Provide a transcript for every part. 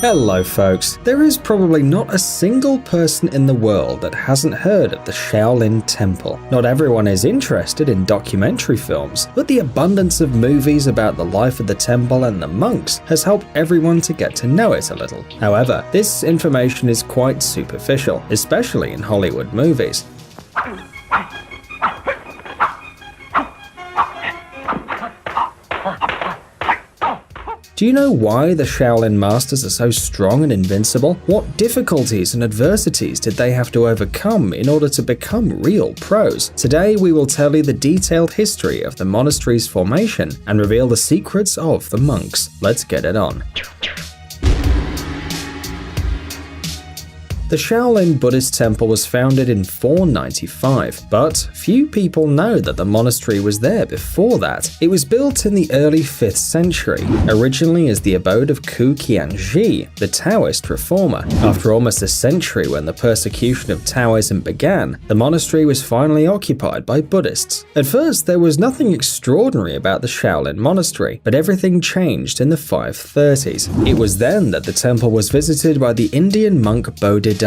Hello folks, there is probably not a single person in the world that hasn't heard of the Shaolin Temple. Not everyone is interested in documentary films, but the abundance of movies about the life of the temple and the monks has helped everyone to get to know it a little. However, this information is quite superficial, especially in Hollywood movies. Do you know why the Shaolin masters are so strong and invincible? What difficulties and adversities did they have to overcome in order to become real pros? Today we will tell you the detailed history of the monastery's formation and reveal the secrets of the monks. Let's get it on. The Shaolin Buddhist temple was founded in 495, but few people know that the monastery was there before that. It was built in the early 5th century, originally as the abode of Ku Qianzhi, the Taoist reformer. After almost a century when the persecution of Taoism began, the monastery was finally occupied by Buddhists. At first, there was nothing extraordinary about the Shaolin monastery, but everything changed in the 530s. It was then that the temple was visited by the Indian monk Bodhidharma,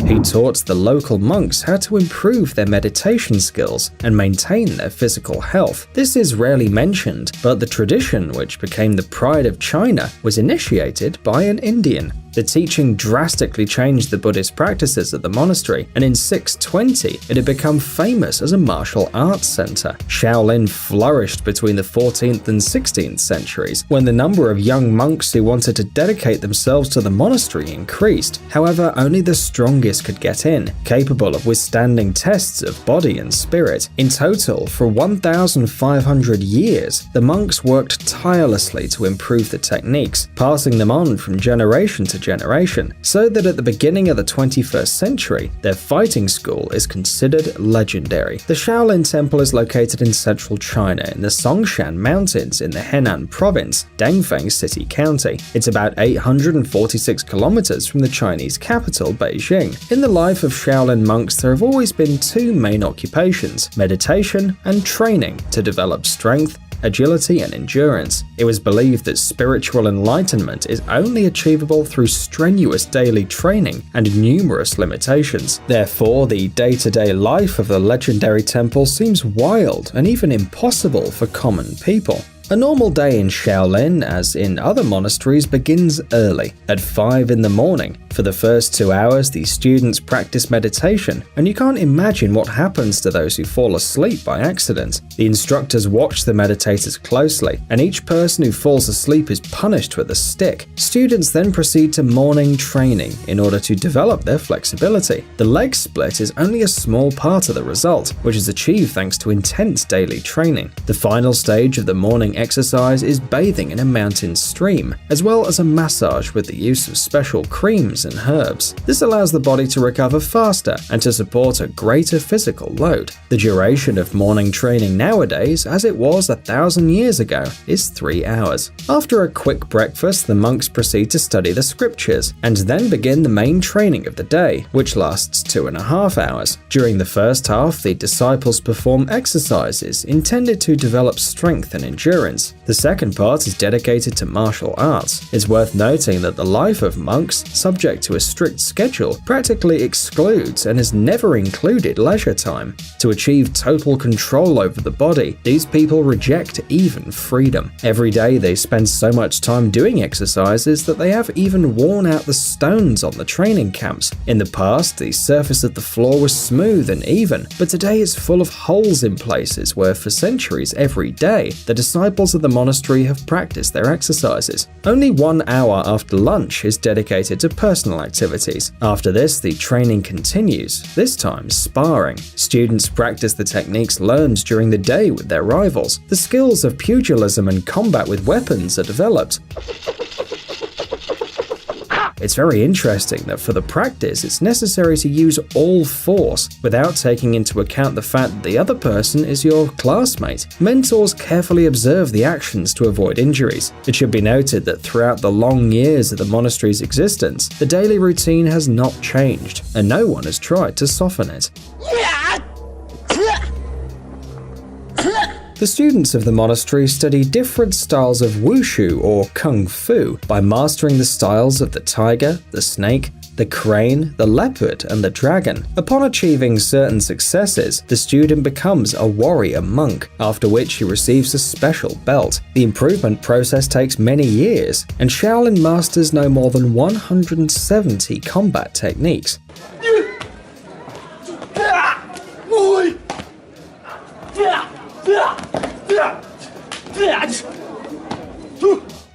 who taught the local monks how to improve their meditation skills and maintain their physical health. This is rarely mentioned, but the tradition, which became the pride of China, was initiated by an Indian. The teaching drastically changed the Buddhist practices at the monastery, and in 620, it had become famous as a martial arts center. Shaolin flourished between the 14th and 16th centuries, when the number of young monks who wanted to dedicate themselves to the monastery increased. However, only the strongest could get in, capable of withstanding tests of body and spirit. In total, for 1,500 years, the monks worked tirelessly to improve the techniques, passing them on from generation to generation, so that at the beginning of the 21st century, their fighting school is considered legendary. The Shaolin Temple is located in central China in the Songshan Mountains in the Henan Province, Dangfeng City County. It's about 846 kilometers from the Chinese capital, Beijing. In the life of Shaolin monks, there have always been two main occupations: meditation and training to develop strength, agility, and endurance. It was believed that spiritual enlightenment is only achievable through strenuous daily training and numerous limitations. Therefore, the day-to-day life of the legendary temple seems wild and even impossible for common people. A normal day in Shaolin, as in other monasteries, begins early, at 5 in the morning. For the first 2 hours, the students practice meditation, and you can't imagine what happens to those who fall asleep by accident. The instructors watch the meditators closely, and each person who falls asleep is punished with a stick. Students then proceed to morning training in order to develop their flexibility. The leg split is only a small part of the result, which is achieved thanks to intense daily training. The final stage of the morning exercise is bathing in a mountain stream, as well as a massage with the use of special creams and herbs. This allows the body to recover faster and to support a greater physical load. The duration of morning training nowadays, as it was 1,000 years ago, is 3 hours. After a quick breakfast, the monks proceed to study the scriptures, and then begin the main training of the day, which lasts 2.5 hours. During the first half, the disciples perform exercises intended to develop strength and endurance. The second part is dedicated to martial arts. It's worth noting that the life of monks, subject to a strict schedule, practically excludes and has never included leisure time. To achieve total control over the body, these people reject even freedom. Every day they spend so much time doing exercises that they have even worn out the stones on the training camps. In the past, the surface of the floor was smooth and even, but today it's full of holes in places where for centuries every day, the disciples of the monastery have practiced their exercises. Only 1 hour after lunch is dedicated to personal activities. After this, the training continues, this time sparring. Students practice the techniques learned during the day with their rivals. The skills of pugilism and combat with weapons are developed. It's very interesting that for the practice, it's necessary to use all force without taking into account the fact that the other person is your classmate. Mentors carefully observe the actions to avoid injuries. It should be noted that throughout the long years of the monastery's existence, the daily routine has not changed, and no one has tried to soften it. The students of the monastery study different styles of wushu or kung fu by mastering the styles of the tiger, the snake, the crane, the leopard, and the dragon. Upon achieving certain successes, the student becomes a warrior monk, after which he receives a special belt. The improvement process takes many years, and Shaolin masters no more than 170 combat techniques.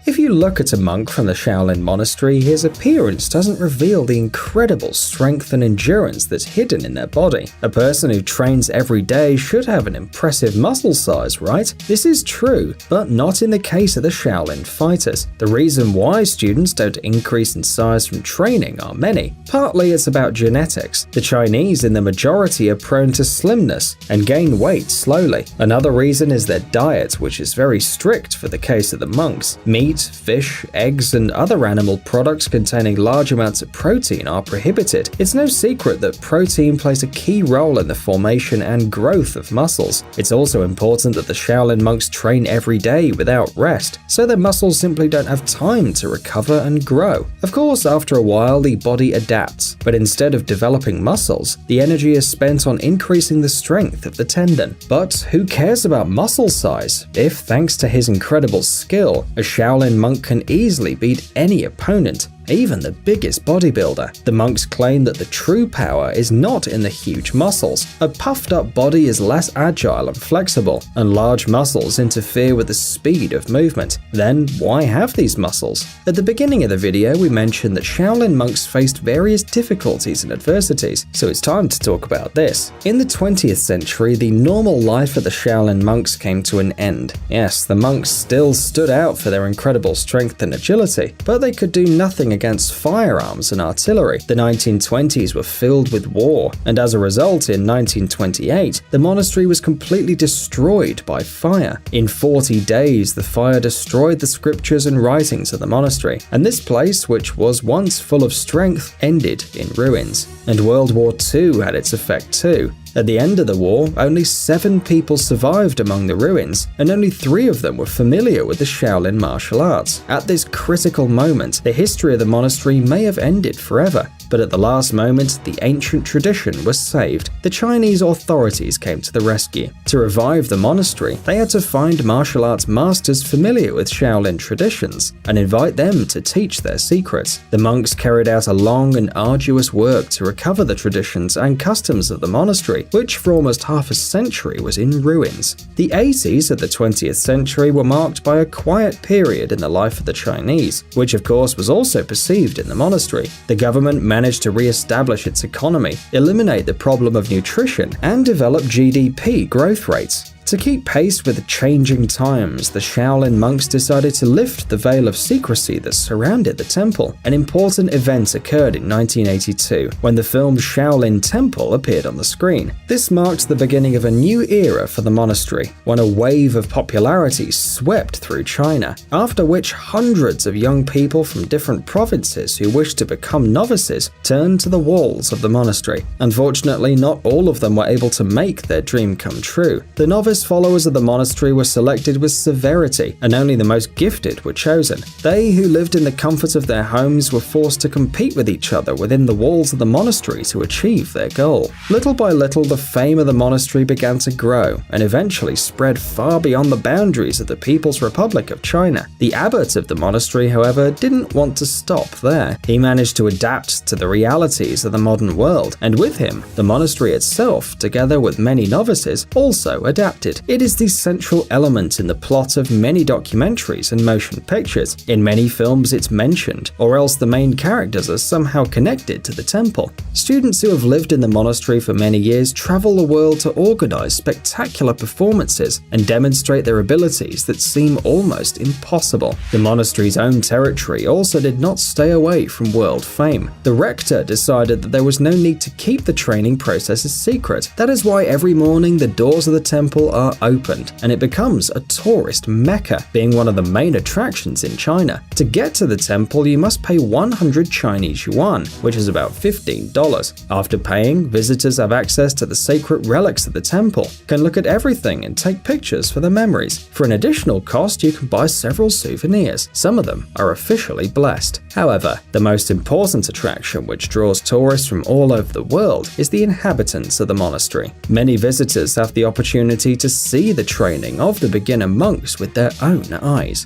If you look at a monk from the Shaolin monastery, his appearance doesn't reveal the incredible strength and endurance that's hidden in their body. A person who trains every day should have an impressive muscle size, right? This is true, but not in the case of the Shaolin fighters. The reason why students don't increase in size from training are many. Partly it's about genetics. The Chinese in the majority are prone to slimness and gain weight slowly. Another reason is their diet, which is very strict for the case of the monks. Meat, fish, eggs, and other animal products containing large amounts of protein are prohibited. It's no secret that protein plays a key role in the formation and growth of muscles. It's also important that the Shaolin monks train every day without rest, so their muscles simply don't have time to recover and grow. Of course, after a while, the body adapts, but instead of developing muscles, the energy is spent on increasing the strength of the tendon. But who cares about muscle size if, thanks to his incredible skill, a Shaolin monk can easily beat any opponent, even the biggest bodybuilder? The monks claim that the true power is not in the huge muscles. A puffed up body is less agile and flexible, and large muscles interfere with the speed of movement. Then why have these muscles? At the beginning of the video, we mentioned that Shaolin monks faced various difficulties and adversities, so it's time to talk about this. In the 20th century, the normal life of the Shaolin monks came to an end. Yes, the monks still stood out for their incredible strength and agility, but they could do nothing against firearms and artillery. The 1920s were filled with war, and as a result, in 1928, the monastery was completely destroyed by fire. In 40 days, the fire destroyed the scriptures and writings of the monastery, and this place, which was once full of strength, ended in ruins. And World War II had its effect too. At the end of the war, only 7 people survived among the ruins, and only 3 of them were familiar with the Shaolin martial arts. At this critical moment, the history of the monastery may have ended forever, but at the last moment, the ancient tradition was saved. The Chinese authorities came to the rescue. To revive the monastery, they had to find martial arts masters familiar with Shaolin traditions and invite them to teach their secrets. The monks carried out a long and arduous work to recover the traditions and customs of the monastery, which for almost half a century was in ruins. The 80s of the 20th century were marked by a quiet period in the life of the Chinese, which of course was also perceived in the monastery. The government managed to re-establish its economy, eliminate the problem of nutrition, and develop GDP growth rates. To keep pace with the changing times, the Shaolin monks decided to lift the veil of secrecy that surrounded the temple. An important event occurred in 1982, when the film Shaolin Temple appeared on the screen. This marked the beginning of a new era for the monastery, when a wave of popularity swept through China, after which hundreds of young people from different provinces who wished to become novices turned to the walls of the monastery. Unfortunately, not all of them were able to make their dream come true. The novice followers of the monastery were selected with severity, and only the most gifted were chosen. They who lived in the comfort of their homes were forced to compete with each other within the walls of the monastery to achieve their goal. Little by little, the fame of the monastery began to grow, and eventually spread far beyond the boundaries of the People's Republic of China. The abbot of the monastery, however, didn't want to stop there. He managed to adapt to the realities of the modern world, and with him, the monastery itself, together with many novices, also adapted. It is the central element in the plot of many documentaries and motion pictures. In many films it's mentioned, or else the main characters are somehow connected to the temple. Students who have lived in the monastery for many years travel the world to organize spectacular performances and demonstrate their abilities that seem almost impossible. The monastery's own territory also did not stay away from world fame. The rector decided that there was no need to keep the training process a secret. That is why every morning the doors of the temple are opened, and it becomes a tourist mecca, being one of the main attractions in China. To get to the temple, you must pay 100 Chinese yuan, which is about $15. After paying, visitors have access to the sacred relics of the temple, can look at everything and take pictures for their memories. For an additional cost, you can buy several souvenirs. Some of them are officially blessed. However, the most important attraction, which draws tourists from all over the world, is the inhabitants of the monastery. Many visitors have the opportunity to see the training of the beginner monks with their own eyes.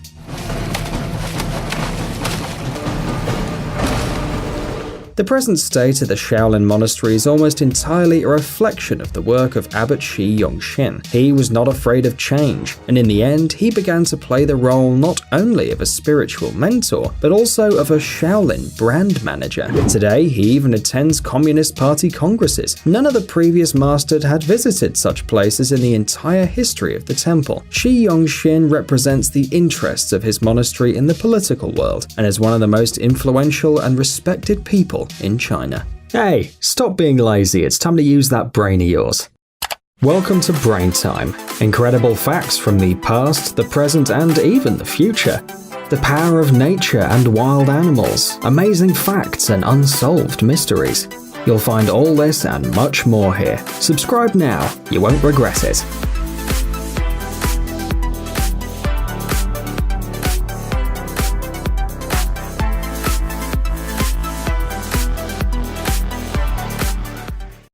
The present state of the Shaolin Monastery is almost entirely a reflection of the work of Abbot Shi Yongxin. He was not afraid of change, and in the end, he began to play the role not only of a spiritual mentor, but also of a Shaolin brand manager. Today, he even attends Communist Party congresses. None of the previous masters had visited such places in the entire history of the temple. Shi Yongxin represents the interests of his monastery in the political world, and is one of the most influential and respected people in China. Hey, stop being lazy, it's time to use that brain of yours. Welcome to Brain Time. Incredible facts from the past, the present, and even the future. The power of nature and wild animals, amazing facts and unsolved mysteries. You'll find all this and much more here. Subscribe now, you won't regret it.